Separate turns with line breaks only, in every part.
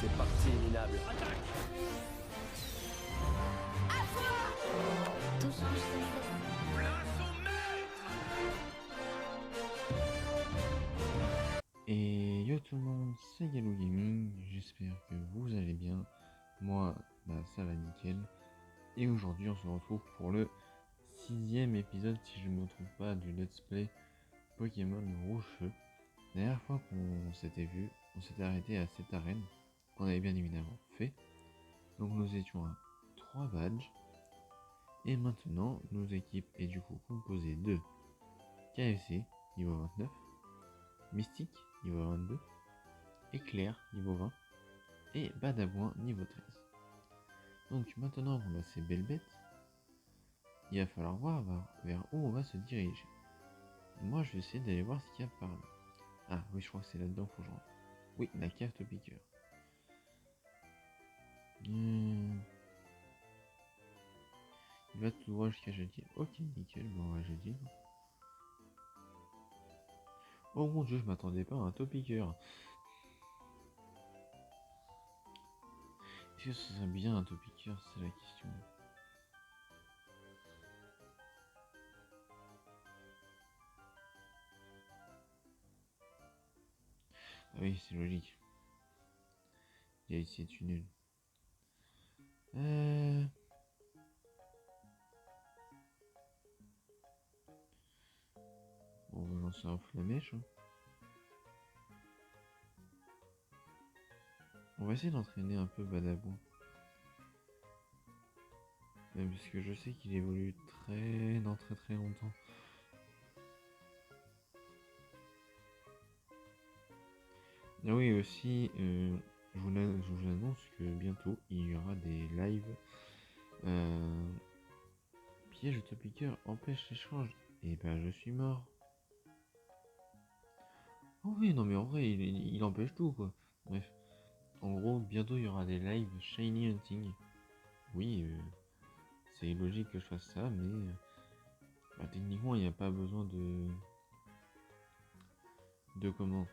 C'est parti, minable.
Tout change de fait.
Et yo tout le monde, c'est Galou Gaming, j'espère que vous allez bien. Moi, ça va nickel. Et aujourd'hui, on se retrouve pour le 6ème épisode, si je ne me trompe pas, du Let's Play Pokémon Rouge-Feu. La dernière fois qu'on s'était vu, on s'était arrêté à cette arène, qu'on avait bien évidemment fait. Donc nous étions à 3 badges. Et maintenant, nos équipes est du coup composée de KFC, niveau 29, Mystique, niveau 22, Éclair, niveau 20, et Badabouin, niveau 13. Donc maintenant qu'on a ces belles bêtes, il va falloir voir vers où on va se diriger. Moi je vais essayer d'aller voir ce qu'il y a par là. Ah oui, je crois que c'est là-dedans qu'il faut que je rentre. Oui, la carte piqueur. Il va tout droit jusqu'à Jadil. Ok, nickel, bon on va Jadil. Oh mon dieu, je m'attendais pas à un Topiqueur. Est-ce que ce serait bien un Topiqueur, c'est la question. Ah oui, c'est logique. Il y a ici tunnel. Bon, on va lancer un flamèche. Hein. On va essayer d'entraîner un peu Badabou. Parce que je sais qu'il évolue dans très longtemps. Ah oui, aussi, je vous annonce que bientôt il y aura des lives. Piège autopiqueur empêche l'échange. Et ben je suis mort. Oh oui, non mais en vrai, il empêche tout quoi. Bref. En gros, bientôt il y aura des lives Shiny Hunting. Oui, c'est logique que je fasse ça, mais techniquement il n'y a pas besoin de comment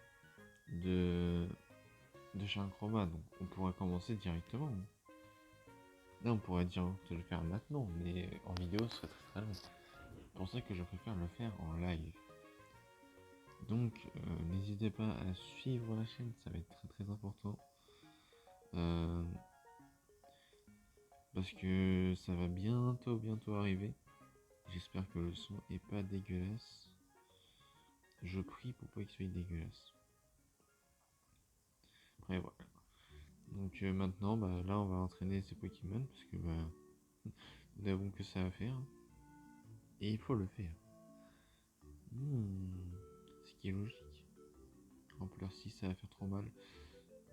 de Charcroma, donc on pourrait commencer directement. Là on pourrait dire de le faire maintenant, mais en vidéo ce serait très long. C'est pour ça que je préfère le faire en live. Donc n'hésitez pas à suivre la chaîne, ça va être très important. Parce que ça va bientôt arriver. J'espère que le son est pas dégueulasse. Je prie pour pas qu'il soit dégueulasse. Après voilà. Donc maintenant, là on va entraîner ces Pokémon parce que nous n'avons que ça à faire. Et il faut le faire. Ce qui est logique. En plus si ça va faire trop mal.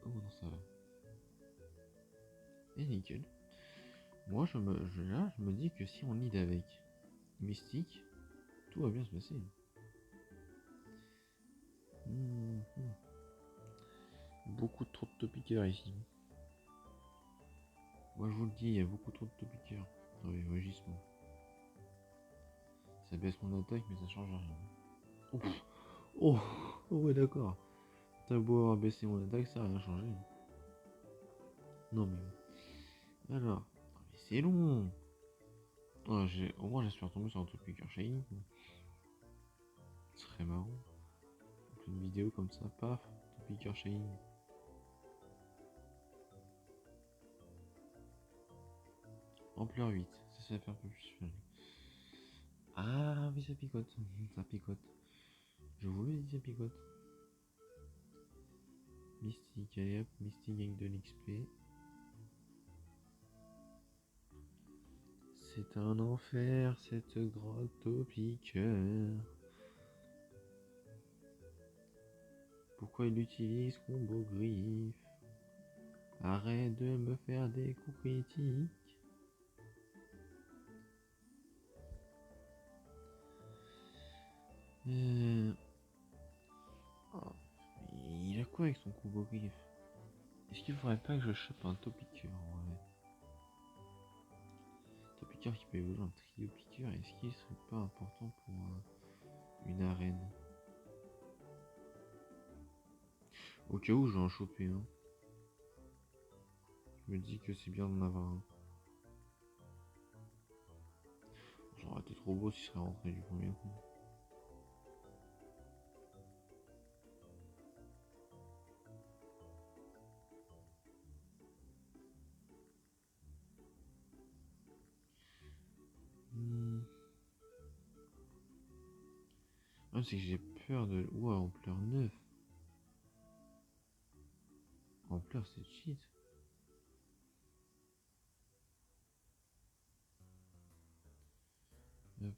Oh non, ça va. Et nickel. Moi je me dis que si on lead avec Mystique, tout va bien se passer. Beaucoup trop de topiqueurs ici. Moi je vous le dis, il y a beaucoup trop de topiqueurs. Oui, rugissement. Ça baisse mon attaque mais ça change rien. Ouf. Oh ouais d'accord. T'as beau avoir baissé mon attaque, ça n'a rien changé. Non mais... Alors... Mais c'est long. Oh, au moins j'espère tomber sur un topiqueur shiny. Ce serait marrant. Une vidéo comme ça, paf, topiqueur shiny. Ampleur 8, ça va faire un peu plus. Ah oui ça picote, ça picote. Je vous le dis ça picote. Mystique, allez hop, Mystique avec de l'XP. C'est un enfer cette grotte au piqueur. Pourquoi il utilise combo griffe? Arrête de me faire des coups critiques. Oh, il a quoi avec son combo griffe? Est-ce qu'il faudrait pas que je chope un Topiqueur en vrai? Topiqueur qui peut évoluer en trio piqueur, est-ce qu'il serait pas important pour une arène? Au cas où je vais en choper un. me dis que c'est bien d'en avoir un. Ça aurait été trop beau s'il serait rentré du premier coup. Ah, c'est que j'ai peur de... Ouah, ampleur 9. Ampleur, c'est cheat. Hop.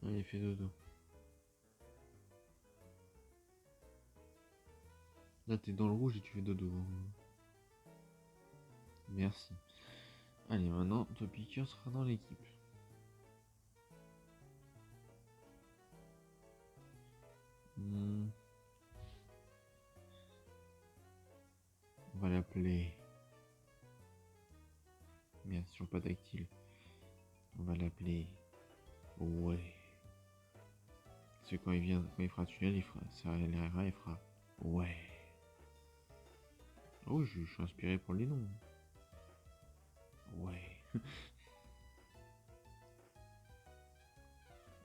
Ah, il fait dodo. Là, t'es dans le rouge et tu fais dodo. Merci. Allez, maintenant, Topiqueur sera dans l'équipe. On va l'appeler... Merde, toujours pas tactile. On va l'appeler... Ouais. Parce que quand il fera tunnel, il fera... Ça il fera... Ouais. Oh, je suis inspiré pour les noms. Ouais.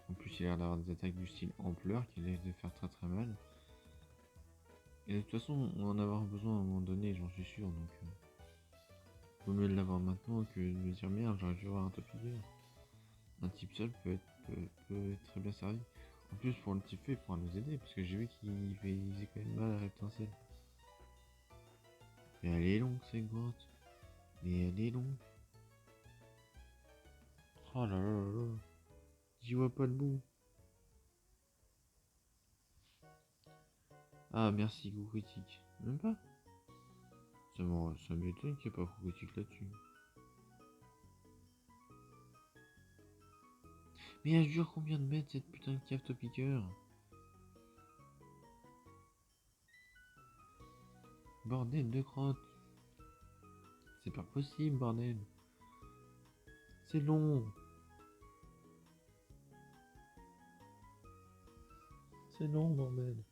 En plus, il a l'air d'avoir des attaques du style ampleur qui laissent de faire très très mal. Et de toute façon, on va en avoir besoin à un moment donné, j'en suis sûr. Donc, vaut mieux l'avoir maintenant que de me dire merde, j'aurais dû avoir un top leader. Un type seul peut être très bien servi. En plus, pour le type feu, il pourra nous aider parce que j'ai vu qu'il faisait quand même mal à Reptincelle. Mais elle est longue cette grotte. Mais elle est longue. Oh là là là là. J'y vois pas le bout. Ah merci coup critique. Même pas. Ça m'étonne qu'il n'y ait pas coup critique là-dessus. Mais elle dure combien de mètres cette putain de cave topiqueur? Bordel de grotte. C'est pas possible bordel. C'est long. C'est long bordel.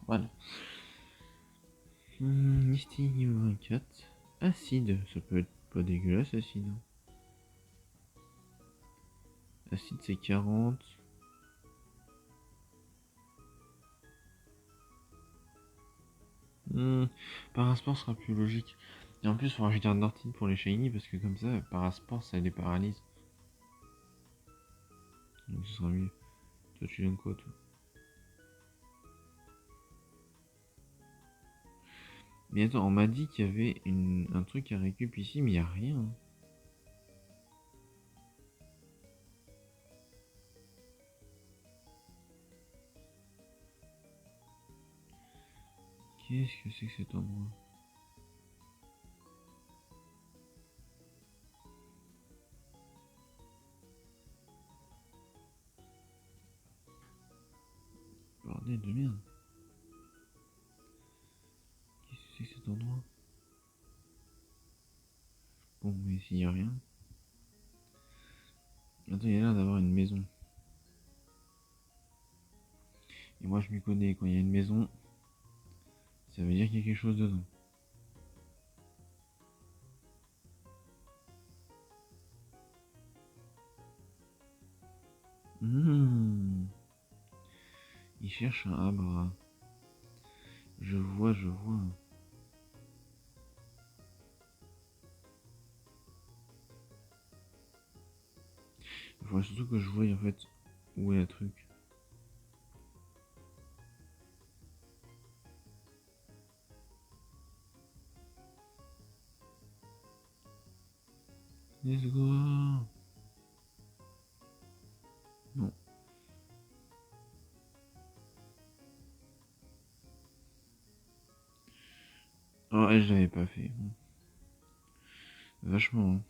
Voilà. Ici niveau 24. Acide, ça peut être pas dégueulasse acide. Acide c'est 40. Parasport sera plus logique. Et en plus, il faudra jeter un Dortine pour les shiny parce que comme ça, Parasport ça les paralyse. Donc ce sera mieux. Toi tu donnes quoi toi? Mais attends, on m'a dit qu'il y avait un truc à récup ici, mais il n'y a rien. Qu'est-ce que c'est que cet endroit? Bordel de merde. Qu'est-ce que c'est que cet endroit? Bon, mais s'il n'y a rien. Attends, il y a l'air d'avoir une maison. Et moi je m'y connais, quand il y a une maison, ça veut dire qu'il y a quelque chose dedans. Il cherche un Abra. Je vois, je vois. Il faudrait surtout que je voie en fait où est le truc. Let's go. Non. Oh, je l'avais pas fait. Vachement. Hein.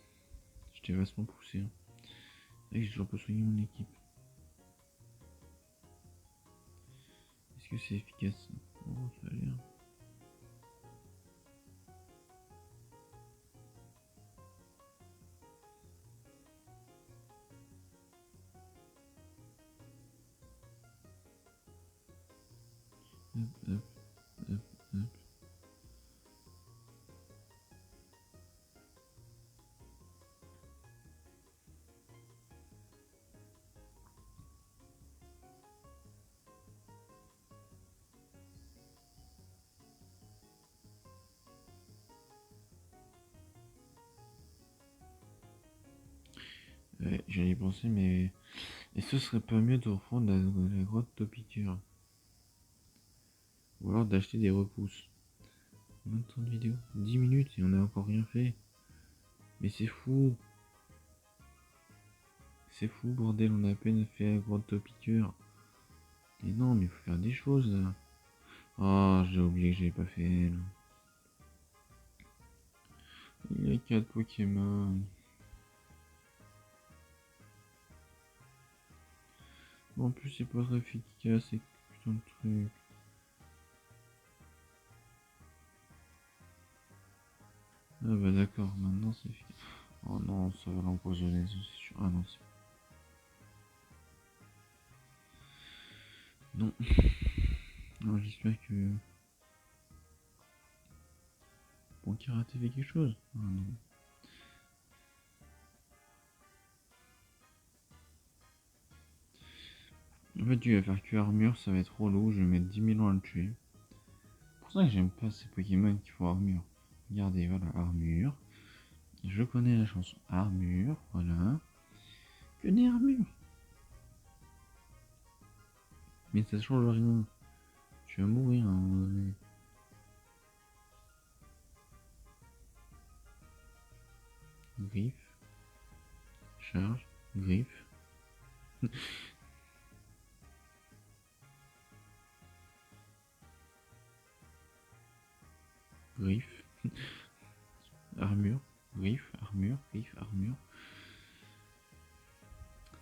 J'étais vachement poussé. Hein. Et j'ai toujours pas soigné mon équipe. Est-ce que c'est efficace? Oh, ça a l'air. Hop, hop, hop, hop. Ouais, j'allais y penser, mais est-ce que ce serait pas mieux de reprendre la grotte Topiture? Ou alors d'acheter des repousses? Combien de temps de vidéo? 10 minutes et on n'a encore rien fait. Mais c'est fou! C'est fou, bordel, on a à peine fait la grotte Topiture. Et non, mais il faut faire des choses là. Oh, j'ai oublié que j'avais pas fait elle. Il y a 4 Pokémon. En plus, c'est pas très efficace, c'est putain de truc. Ah bah d'accord, maintenant c'est efficace. Oh non, ça va l'empoisonner, c'est sûr. Ah non, c'est... Non. Non, j'espère que... Bon, karaté fait quelque chose. Ah non. En fait, tu vas faire que armure, ça va être relou, je vais mettre 10 000 ans à le tuer. C'est pour ça que j'aime pas ces Pokémon qui font armure. Regardez, voilà, armure. Je connais la chanson. Armure, voilà. Que des armures. Mais ça change rien. Tu vas mourir à un moment donné. Griffe. Charge. Griffe. Griffe. Armure. Griffe. Armure. Griffe. Armure.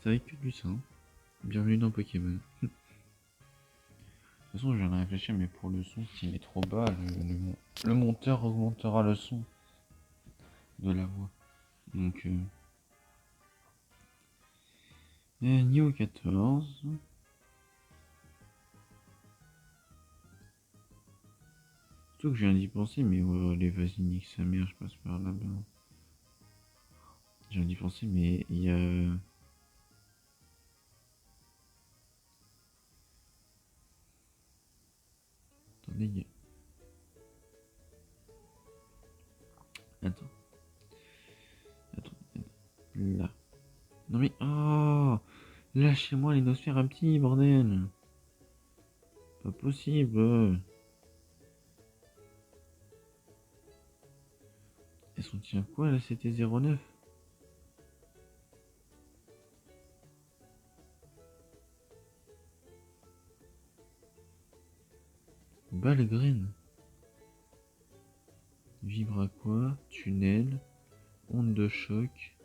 Ça va que du sang. Bienvenue dans Pokémon. De toute façon, je viens de réfléchir, mais pour le son, s'il est trop bas, le monteur augmentera le son de la voix. Donc, niveau 14. Surtout que je viens d'y penser, mais les vas-y, nique sa mère, je passe par là-bas. Je viens d'y penser, mais il y a. Attendez, il y a. Attends. Attends. Là. Non mais. Oh, lâchez-moi l'énosphère un petit, bordel! Pas possible! Elles sont tient quoi là? C'était 09? Balle graine. Vibre à quoi? Tunnel. Onde de choc.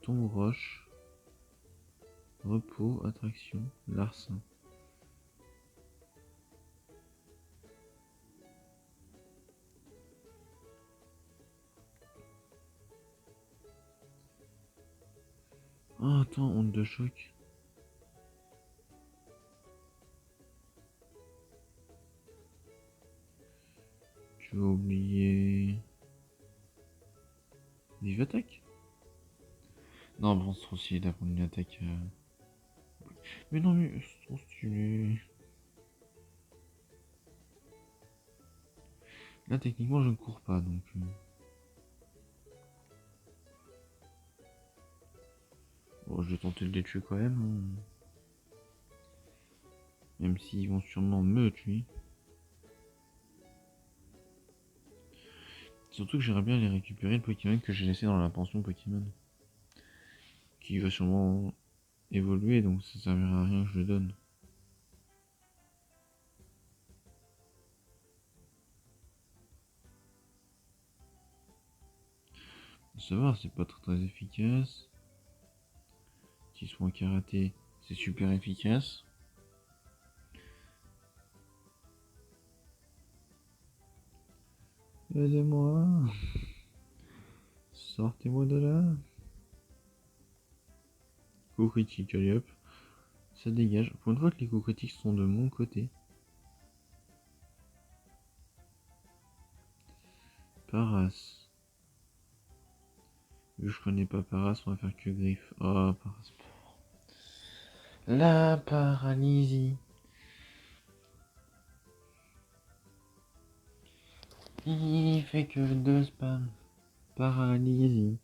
Tombe roche. Repos. Attraction. Larcin. Oh, attends, onde de choc. Tu as oublié. Vive attaque? Non, bon, c'est trop stylé d'apprendre une attaque. Mais non, mais c'est trop stylé. Là, techniquement, je ne cours pas, donc... Bon, je vais tenter de les tuer quand même. Hein. Même s'ils vont sûrement me tuer. Surtout que j'aimerais bien les récupérer, le Pokémon que j'ai laissé dans la pension Pokémon. Qui va sûrement évoluer, donc ça servira à rien que je le donne. Ça va, c'est pas très efficace. Qu'ils soient en karaté, c'est super efficace. Aidez-moi. Sortez-moi de là. Coup critique, allez hop. Ça dégage. Pour une fois que les coups critiques sont de mon côté. Paras. Vu que je connais pas Paras, on va faire que Griffe. Oh, Parasport. La paralysie. Il fait que 2 spams. Paralysie.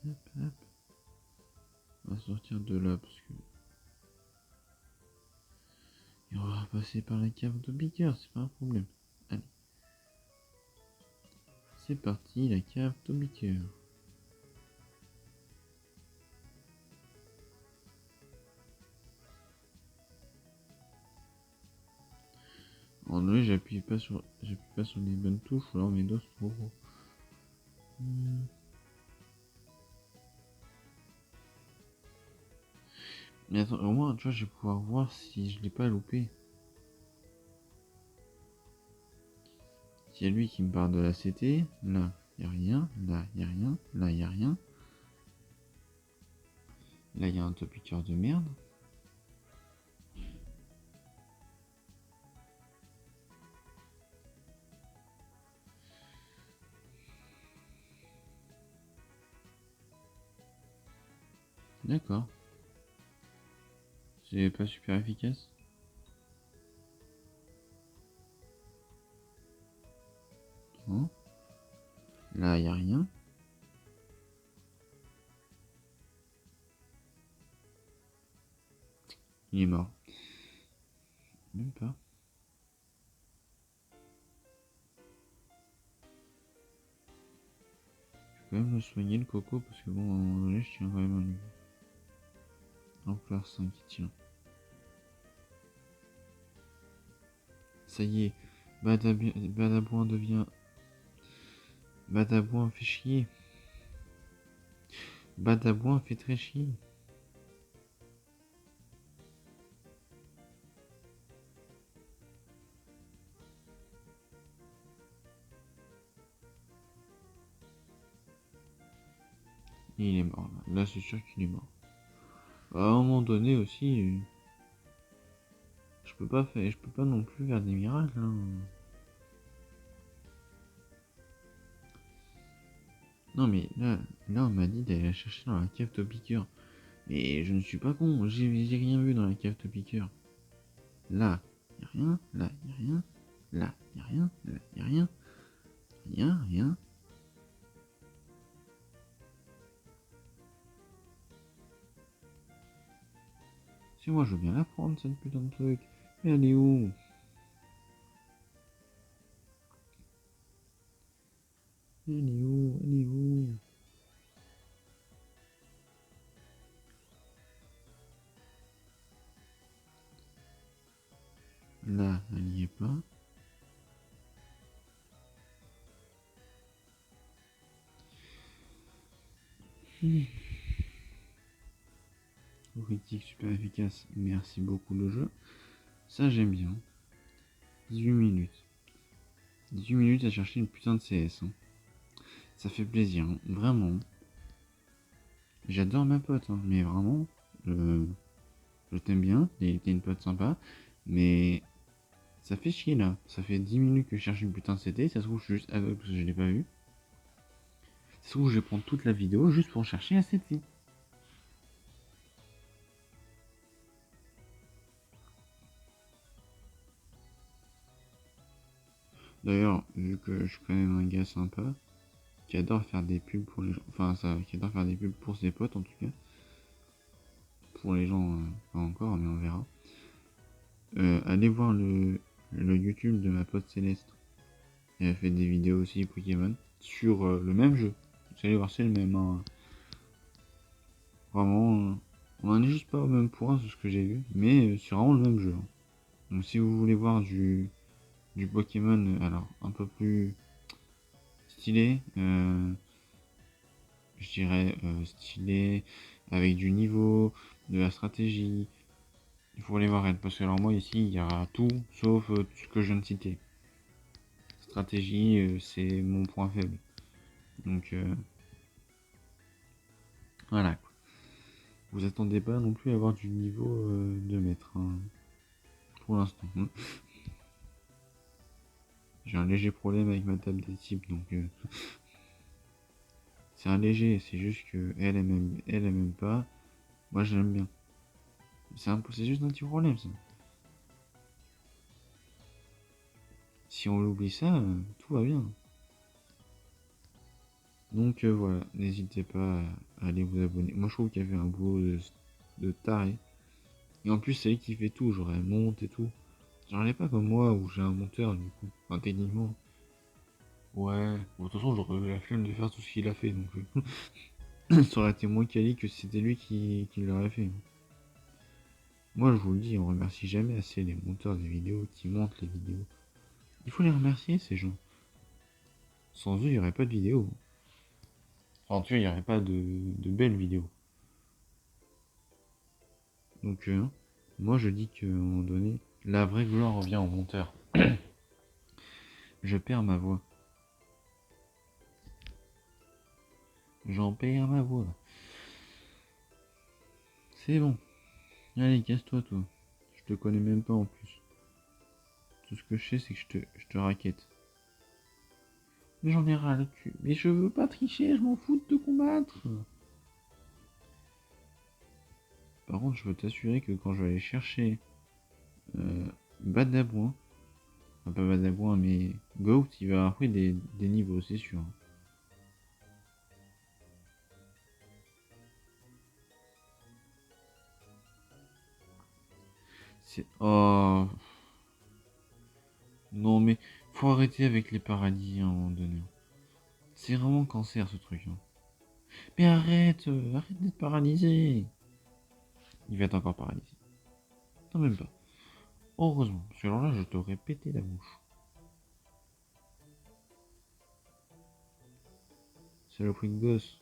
Hop, hop. On va sortir de là parce que. Et on va passer par la cave de Beaker, c'est pas un problème. Allez. C'est parti, la cave de Beaker. En vrai, j'appuie pas sur les bonnes touches, ou alors mes doigts sont trop gros. Mais attends, au moins, tu vois, je vais pouvoir voir si je l'ai pas loupé. S'il y a lui qui me parle de la CT, là, y a rien, là, y a rien, là, y a rien. Là, y a un topiqueur de merde. D'accord. C'est pas super efficace. Non. Là, y a rien. Il est mort. Même pas. Je vais quand même le soigner le coco parce que bon, à un moment donné, je tiens quand même à lui. Ampleur 5 qui tient. Ça y est. Badabouin devient. Badabouin fait chier. Badabouin fait très chier. Et il est mort là. Là, c'est sûr qu'il est mort. À un moment donné aussi, je peux pas non plus faire des miracles. Hein. Non mais là on m'a dit d'aller la chercher dans la cave de piqueur. Mais je ne suis pas con, j'ai rien vu dans la cave de piqueur. Là, y a rien, là, y a rien, là, y a rien, là, y a rien, rien, rien. Si moi je veux bien la prendre cette putain de truc. Mais elle est où? Elle est où? Elle est où? Là, elle n'y est pas. Critique super efficace, merci beaucoup le jeu. Ça j'aime bien. 18 minutes. 18 minutes à chercher une putain de CS. Hein. Ça fait plaisir, hein. Vraiment. J'adore ma pote, hein. Mais vraiment, je t'aime bien, t'es une pote sympa, mais ça fait chier là. Ça fait 10 minutes que je cherche une putain de CT, ça se trouve je suis juste aveugle parce que je l'ai pas vu. Ça se trouve je vais prendre toute la vidéo juste pour chercher la CT. D'ailleurs, vu que je suis quand même un gars sympa, qui adore faire des pubs pour les gens, enfin ça, qui adore faire des pubs pour ses potes en tout cas. Pour les gens, pas encore, mais on verra. Allez voir le YouTube de ma pote Céleste. Elle a fait des vidéos aussi Pokémon sur le même jeu. Vous allez voir, c'est le même. Hein. Vraiment, on en est juste pas au même point sur ce que j'ai vu, mais c'est vraiment le même jeu. Hein. Donc si vous voulez voir du Pokémon, alors un peu plus stylé, je dirais stylé, avec du niveau, de la stratégie, faut aller voir elle, parce que alors moi ici il y a tout sauf ce que je viens de citer. Stratégie, c'est mon point faible. Donc voilà quoi. Vous attendez pas non plus à avoir du niveau de maître, hein, pour l'instant. J'ai un léger problème avec ma table des types, donc c'est un léger, c'est juste que elle aime pas, moi je l'aime bien. C'est juste un petit problème ça. Si on oublie ça, tout va bien. Donc voilà, n'hésitez pas à aller vous abonner. Moi je trouve qu'elle fait un boulot de taré. Et en plus c'est elle qui fait tout, genre elle monte et tout. Genre elle est pas comme moi où j'ai un monteur du coup. Enfin techniquement. Ouais, bon, de toute façon j'aurais eu la flemme de faire tout ce qu'il a fait donc ça aurait été moins quali que si c'était lui qui l'aurait fait. Moi je vous le dis, on remercie jamais assez les monteurs des vidéos qui montent les vidéos. Il faut les remercier ces gens. Sans eux il n'y aurait pas de vidéo. Enfin, tu vois, il n'y aurait pas de belles vidéos. Donc, moi je dis qu'à un moment donné, la vraie gloire revient au monteur. Je perds ma voix. J'en perds ma voix. C'est bon. Allez, casse-toi, toi. Je te connais même pas en plus. Tout ce que je sais, c'est que je te raquette. Mais j'en ai ras le cul. Mais je veux pas tricher, je m'en fous de te combattre. Par contre, je veux t'assurer que quand je vais aller chercher Badabouin, enfin pas Badabouin, mais Goat, il va avoir des niveaux, c'est sûr. C'est... Oh... Non mais, faut arrêter avec les paradis à un moment donné. C'est vraiment cancer ce truc. Hein. Mais arrête d'être paralysé. Il va être encore paralysé. Non même pas. Heureusement, parce que alors là je t'aurais pété la bouche. Saloperie de gosse.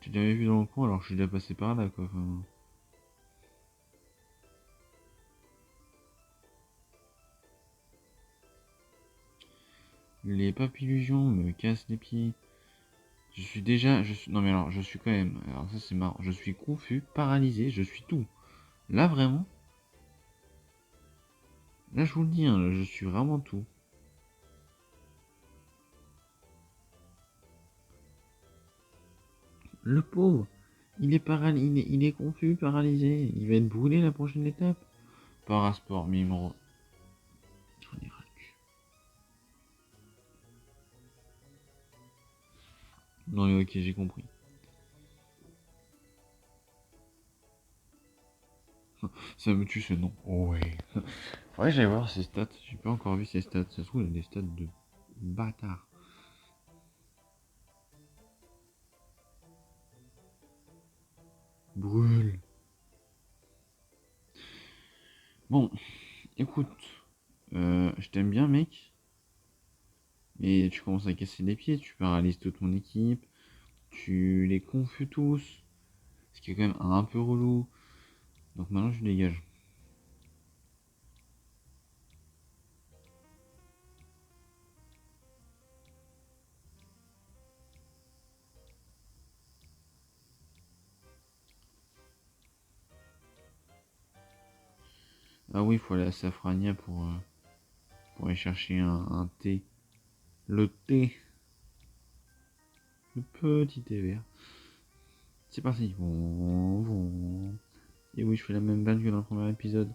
J'ai jamais vu dans le coin alors que je suis déjà passé par là quoi. Enfin... Les papillusions me cassent les pieds. Je suis déjà... Non mais alors je suis quand même... Alors ça c'est marrant. Je suis confus, paralysé, je suis tout. Là vraiment... Là je vous le dis, hein, je suis vraiment tout. Le pauvre, il est confus, paralysé. Il va être brûlé la prochaine étape. Parasport, mais il m'en... J'en ai ras le cul. Non mais ok, j'ai compris. Ça me tue ce nom. Oh ouais. Ouais, j'allais voir ses stats. J'ai pas encore vu ses stats. Ça se trouve, il a des stats de bâtard. Brûle. Bon, écoute. Je t'aime bien, mec. Mais tu commences à casser les pieds. Tu paralyses toute mon équipe. Tu les confuses tous. Ce qui est quand même un peu relou. Donc maintenant, je dégage. Ah oui, il faut aller à Safrania pour aller chercher un thé. Le thé. Le petit thé vert. C'est parti. Et oui, je fais la même vanne que dans le premier épisode.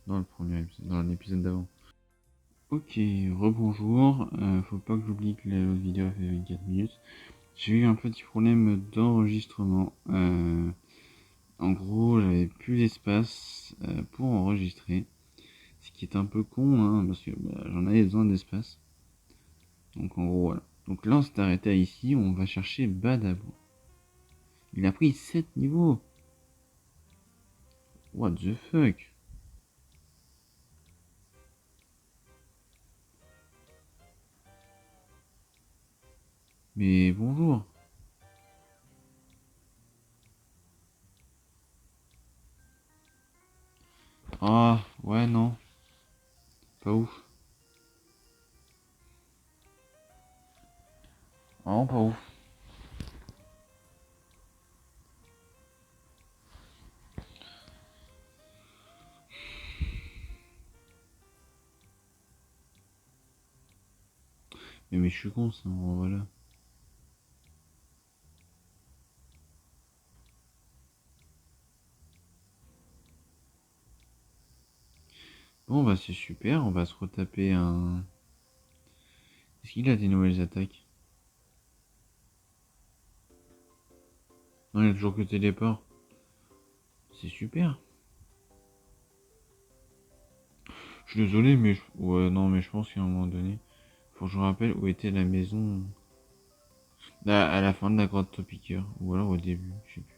Dans l'épisode d'avant. Ok, rebonjour. Faut pas que j'oublie que la vidéo a fait 24 minutes. J'ai eu un petit problème d'enregistrement. En gros, j'avais plus d'espace pour enregistrer. Ce qui est un peu con, hein, parce que j'en avais besoin d'espace. Donc en gros, voilà. Donc là, on s'est arrêté ici. On va chercher Badabou. Il a pris 7 niveaux. What the fuck? Mais bonjour. Ah, ouais, non. Pas ouf. Vraiment pas ouf. Mais je suis con, ça, voilà. Bon, bah, c'est super. On va se retaper un. Est-ce qu'il a des nouvelles attaques? Non, il a toujours que téléport. C'est super. Je suis désolé, mais. Ouais, non, mais je pense qu'à un moment donné, faut que je me rappelle où était la maison. Là, à la fin de la grotte Topiqueur. Ou alors au début, je sais plus.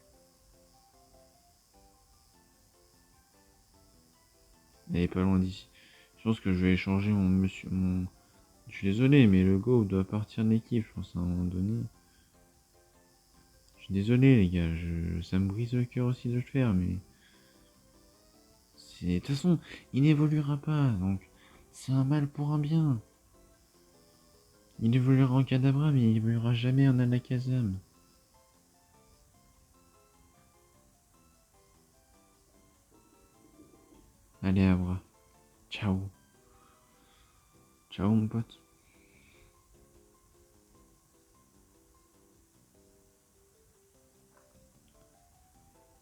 Elle est pas loin d'ici. Je pense que je vais échanger mon monsieur. Je suis désolé, mais le go doit partir de l'équipe, je pense, à un moment donné. Je suis désolé, les gars. Ça me brise le cœur aussi de le faire, mais. De toute façon, il n'évoluera pas, donc. C'est un mal pour un bien. Il évoluera en Kadabra, mais il évoluera jamais en Alakazam. Allez, Abra. Ciao. Ciao, mon pote.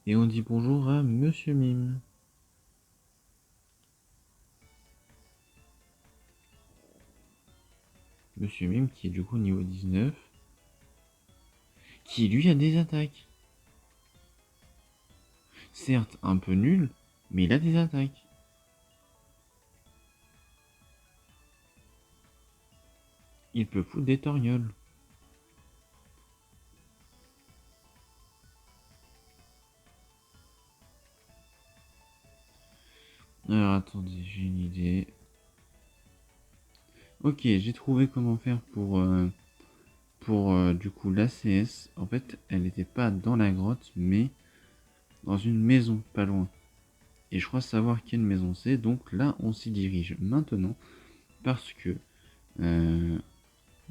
Et on dit bonjour à Monsieur Mime. Monsieur Mime qui est du coup niveau 19. Qui lui a des attaques. Certes, un peu nul, mais il a des attaques. Il peut foutre des torgnoles. Alors attendez, j'ai une idée. Ok, j'ai trouvé comment faire pour du coup l'ACS. En fait, elle n'était pas dans la grotte, mais dans une maison pas loin. Et je crois savoir quelle maison c'est, donc là on s'y dirige maintenant parce que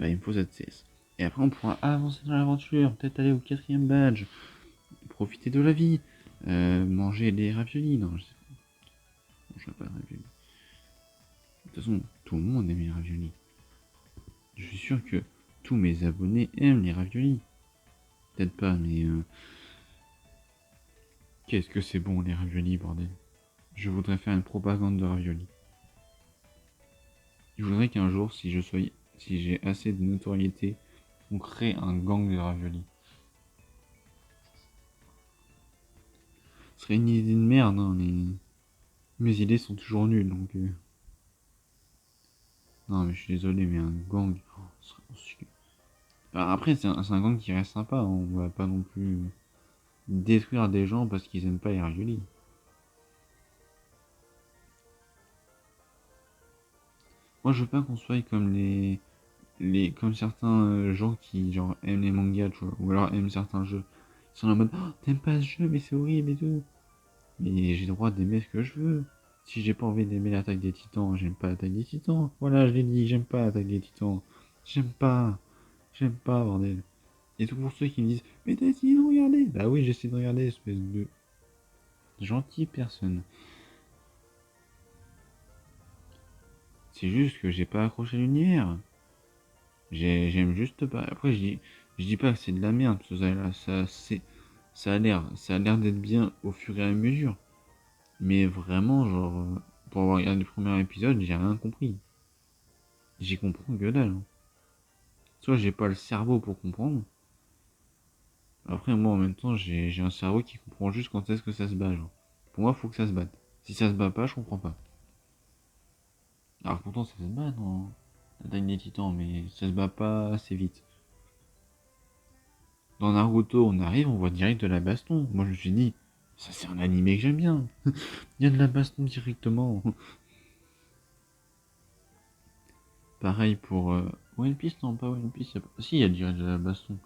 il me faut cette CS. Et après on pourra avancer dans l'aventure, peut-être aller au 4ème badge, profiter de la vie, manger des raviolis. Non, je sais pas. Je ne pas de raviolis. De toute façon, tout le monde aime les raviolis. Je suis sûr que tous mes abonnés aiment les raviolis. Peut-être pas, mais qu'est-ce que c'est bon les raviolis, bordel. Je voudrais faire une propagande de raviolis. Je voudrais qu'un jour, si j'ai assez de notoriété, on crée un gang de raviolis. Ce serait une idée de merde, hein, mais mes idées sont toujours nulles, donc. Non, mais je suis désolé, mais un gang. Après, c'est un gang qui reste sympa, hein. On va pas non plus détruire des gens parce qu'ils aiment pas les raviolis. Moi, je veux pas qu'on soit comme comme certains gens qui genre aiment les mangas, tu vois, ou alors aiment certains jeux. Ils sont en mode, oh, t'aimes pas ce jeu, mais c'est horrible et tout. Mais j'ai le droit d'aimer ce que je veux. Si j'ai pas envie d'aimer l'attaque des titans, j'aime pas l'attaque des titans. Voilà, je l'ai dit, j'aime pas l'attaque des titans. J'aime pas. J'aime pas, bordel. Et tout pour ceux qui me disent, mais t'as essayé de regarder. Bah oui, j'essaie de regarder, espèce de gentille personne. C'est juste que j'ai pas accroché à l'univers. J'aime juste pas. Après, je dis pas que c'est de la merde, parce que ça a l'air d'être bien au fur et à mesure. Mais vraiment, genre, pour avoir regardé le premier épisode, j'ai rien compris. J'y comprends que dalle, hein. Soit j'ai pas le cerveau pour comprendre. Après, moi, en même temps, j'ai un cerveau qui comprend juste quand est-ce que ça se bat, genre. Pour moi, faut que ça se batte. Si ça se bat pas, je comprends pas. Alors pourtant, ça se bat dans l'attaque des titans, mais ça se bat pas assez vite. Dans Naruto, on arrive, on voit direct de la baston. Moi, je me suis dit, ça c'est un animé que j'aime bien. Il y a de la baston directement. Pareil pour One Piece, non, pas One Piece. Si, il y a de la baston.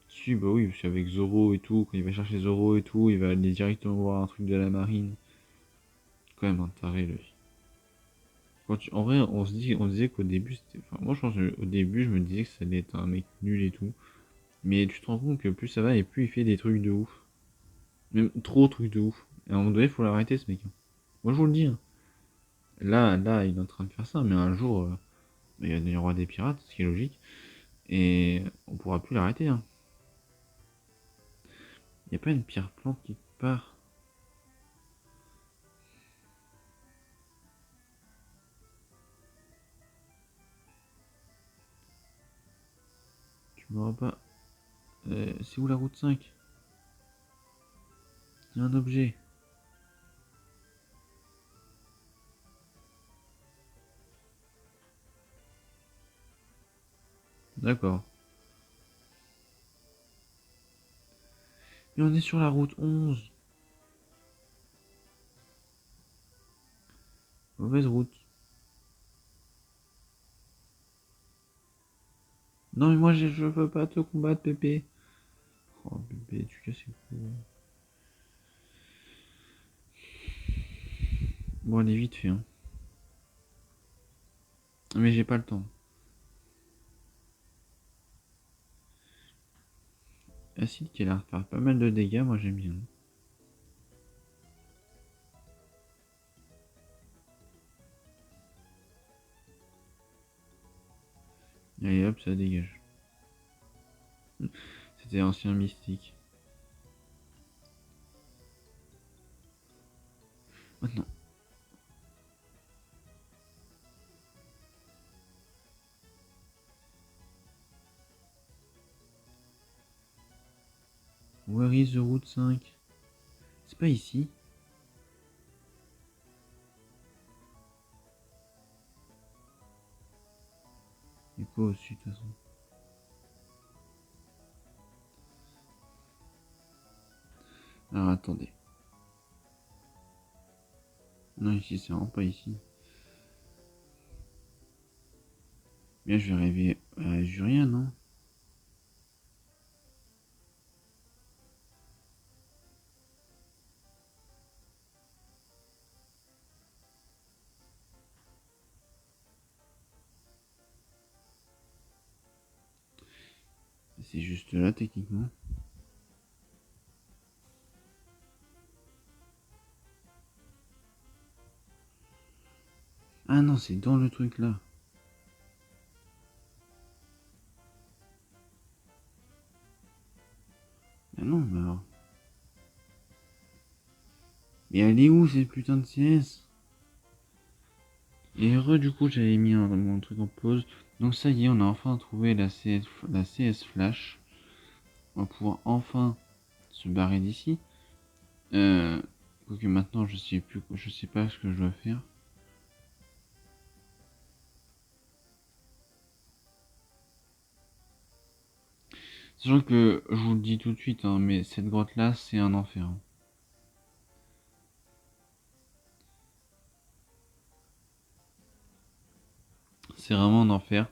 Si, bah oui, parce qu'avec Zoro et tout, quand il va chercher Zoro et tout, il va aller directement voir un truc de la marine. Quand même un taré, lui. En vrai, on disait qu'au début, c'était. Enfin, moi, je pense qu'au début, je me disais que ça allait être un mec nul et tout. Mais tu te rends compte que plus ça va et plus il fait des trucs de ouf. Même trop de trucs de ouf. Et à un moment donné, faut l'arrêter, ce mec. Moi, je vous le dis. Hein. Là, il est en train de faire ça, mais un jour, il y aura des pirates, ce qui est logique. Et on pourra plus l'arrêter. Hein. Il n'y a pas une pierre plante qui part. Tu m'auras pas. C'est où la route 5? Il y a un objet. D'accord. Mais on est sur la route 11. Mauvaise route. Non, mais moi je veux pas te combattre, Pépé. Oh, Pépé, tu casses les couilles. Bon, allez, vite fait. Hein. Mais j'ai pas le temps. Acide qui a l'air de faire pas mal de dégâts, moi j'aime bien. Allez hop, ça dégage. C'était ancien mystique. Maintenant. Where is the route 5? C'est pas ici. Il quoi au-dessus de toute façon? Alors attendez. Non, ici, c'est vraiment pas ici. Bien, je vais arriver à Jurien, non? C'est juste là, techniquement. Ah non, c'est dans le truc là. Ah non, mais alors. Mais elle est où cette putain de CS? Et heureux, du coup, j'avais mis mon truc en pause. Donc ça y est, on a enfin trouvé la CS Flash. On va pouvoir enfin se barrer d'ici. Quoique maintenant, je sais pas ce que je dois faire. Sachant que, je vous le dis tout de suite, hein, mais cette grotte là, c'est un enfer. Hein. C'est vraiment un enfer.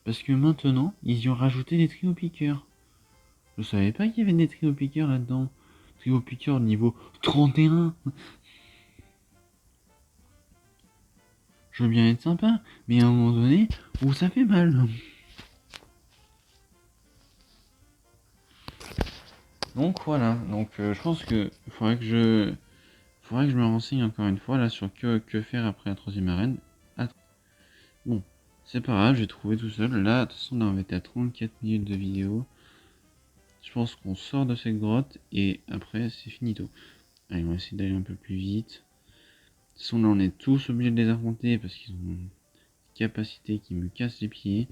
Parce que maintenant, ils y ont rajouté des trio piqueurs. Je savais pas qu'il y avait des trio piqueurs là-dedans. Trio piqueur niveau 31. Je veux bien être sympa, mais à un moment donné, où ça fait mal. Donc voilà, donc je pense que faudrait que je me renseigne encore une fois là sur que faire après la troisième arène. Bon, c'est pas grave, j'ai trouvé tout seul. Là, de toute façon, là, on va être à 34 minutes de vidéo. Je pense qu'on sort de cette grotte et après, c'est finito. Allez, on va essayer d'aller un peu plus vite. De toute façon, là, on est tous obligés de les affronter parce qu'ils ont une capacité qui me casse les pieds.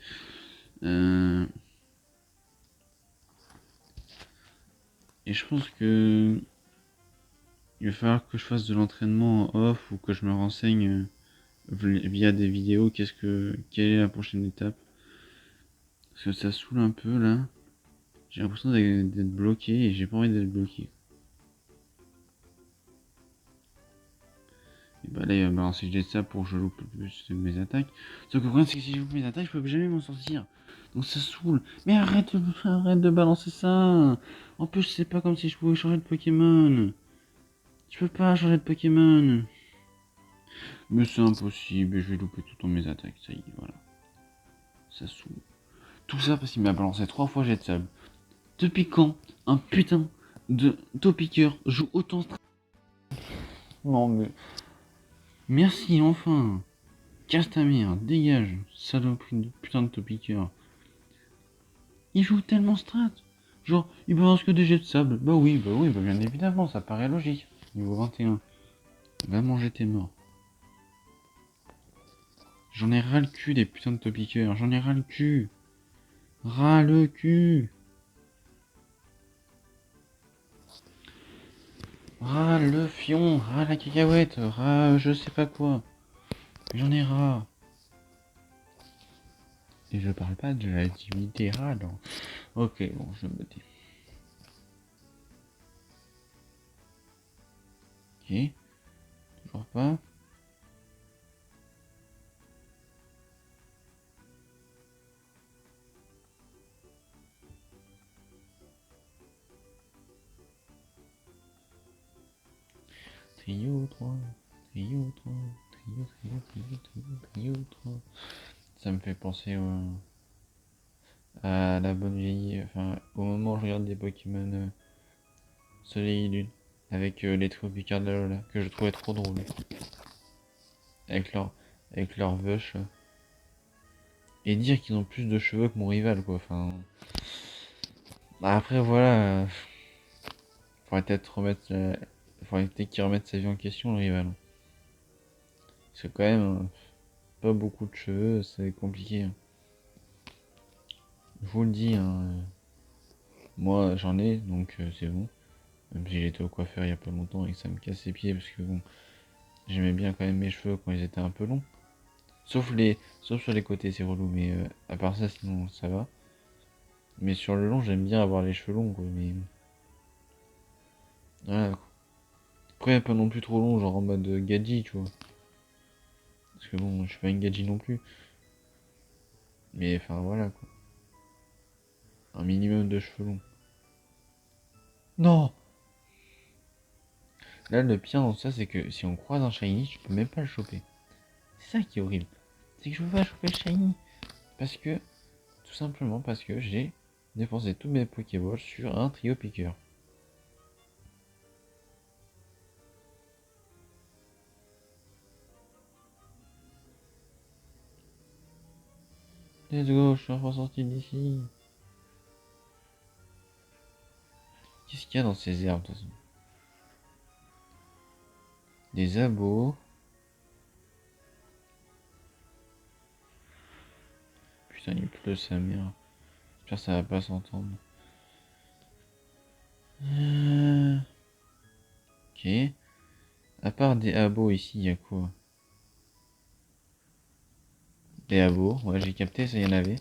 Et je pense que il va falloir que je fasse de l'entraînement en off ou que je me renseigne via des vidéos quelle est la prochaine étape. Parce que ça saoule un peu là. J'ai l'impression d'être bloqué et j'ai pas envie d'être bloqué. Et bah là, il va me balancer jet de sable pour que je loupe plus mes attaques. Sauf que le problème, c'est que si je loupe mes attaques, je peux jamais m'en sortir. Donc ça saoule. Mais arrête de balancer ça. En plus, c'est pas comme si je pouvais changer de Pokémon. Je peux pas changer de Pokémon. Mais c'est impossible, je vais louper tout mes attaques, ça y est, voilà. Ça saoule. Tout ça parce qu'il m'a balancé 3 fois jet de sable. Depuis quand un putain de Topiqueur joue autant Non mais... Merci enfin. Casse ta mère, dégage, saloperie de putain de Topiqueur. Il joue tellement strat. Genre, il balance que des jets de sable. Bah oui, bien évidemment, ça paraît logique. Niveau 21. Va manger tes morts. J'en ai ras le cul des putains de Topiqueurs, j'en ai ras le cul. Ras le cul. Ras le fion, ras la cacahuète, ras je sais pas quoi. J'en ai ras. Et je parle pas de la divinité ras, non. Ok, bon, je me tais. Ok. Toujours pas. Trio 3. Trio 3. Trio 3. Ça me fait penser à la bonne vieille. Enfin, au moment où je regarde des Pokémon Soleil et Lune. Avec les trios Picard de la Lola. Que je trouvais trop drôle. Avec leur vush. Et dire qu'ils ont plus de cheveux que mon rival, quoi. Enfin. Après, voilà. Faudrait peut-être faudrait peut-être qu'il remette sa vie en question, le rival. Parce que quand même, pas beaucoup de cheveux, c'est compliqué, hein. Je vous le dis, hein, moi j'en ai, donc c'est bon. Même si j'étais au coiffeur il y a pas longtemps et que ça me casse les pieds, parce que bon, j'aimais bien quand même mes cheveux quand ils étaient un peu longs. Sauf sur les côtés, c'est relou, mais à part ça, sinon ça va. Mais sur le long, j'aime bien avoir les cheveux longs, quoi, mais... Voilà, quoi. Après, pas non plus trop long, genre en mode gadji, tu vois. Parce que bon, je suis pas une gadji non plus. Mais enfin, voilà, quoi. Un minimum de cheveux longs. Non! Là, le pire dans ça, c'est que si on croise un shiny, tu peux même pas le choper. C'est ça qui est horrible. C'est que je peux pas choper le shiny. Parce que, tout simplement parce que j'ai dépensé tous mes Pokéballs sur un trio piqueur. Let's go, je suis enfin sorti d'ici. Qu'est-ce qu'il y a dans ces herbes, de toute façon? Des abos. Putain, il pleut sa mère. J'espère que ça va pas s'entendre. Ok. À part des abos ici, il y a quoi? Des abos, ouais, j'ai capté, ça y en avait.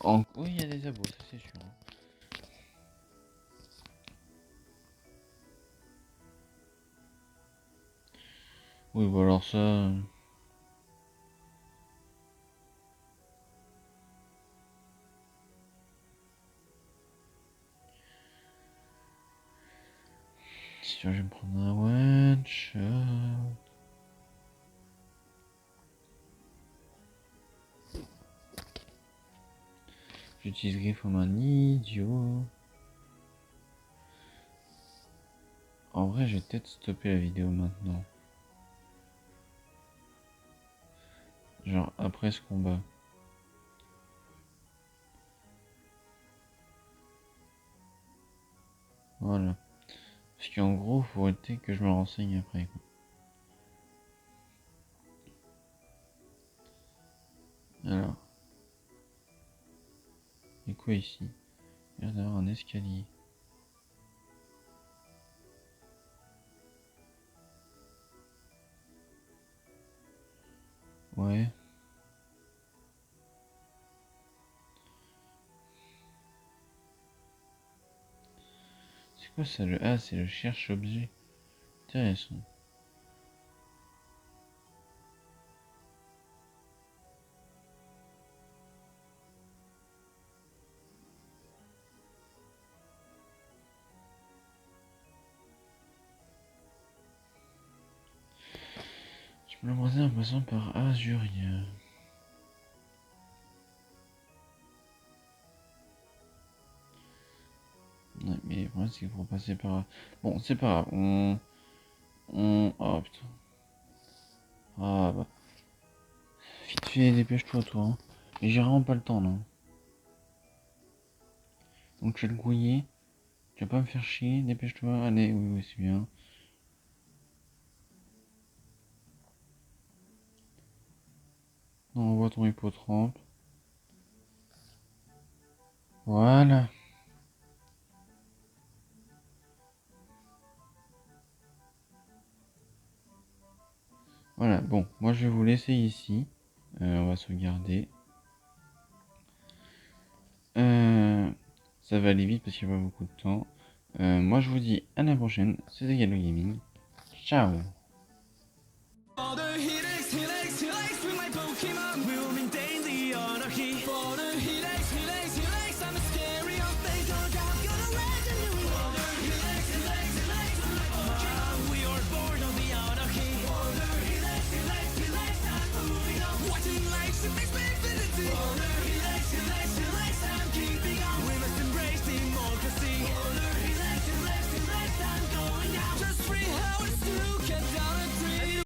Oui, il y a des abos, ça c'est sûr, hein. Oui, bon alors ça... Si je vais me prendre un one shot. J'utilise griffe comme un idiot. En vrai, je vais peut-être stopper la vidéo maintenant. Genre après ce combat. Voilà. Parce qu'en gros, faut arrêter que je me renseigne après, quoi. Alors. Et quoi ici? Il y a d'avoir un escalier. Ouais. C'est quoi ça le A? C'est le cherche-objet. Intéressant. Je peux l'embrasser en passant par Azuria. Ouais, mais le problème c'est qu'il faut passer par... Bon, c'est pas grave, Oh putain. Ah bah... Vite fait, dépêche-toi toi. Hein. Mais j'ai vraiment pas le temps là. Donc tu vas le grouiller. Tu vas pas me faire chier, dépêche-toi. Allez, oui, oui, c'est bien. On envoie ton hippotrampe. Voilà. Voilà, bon, moi je vais vous laisser ici. On va sauvegarder. Ça va aller vite parce qu'il n'y a pas beaucoup de temps. Moi je vous dis à la prochaine. C'était Gallo Gaming. Ciao.
Just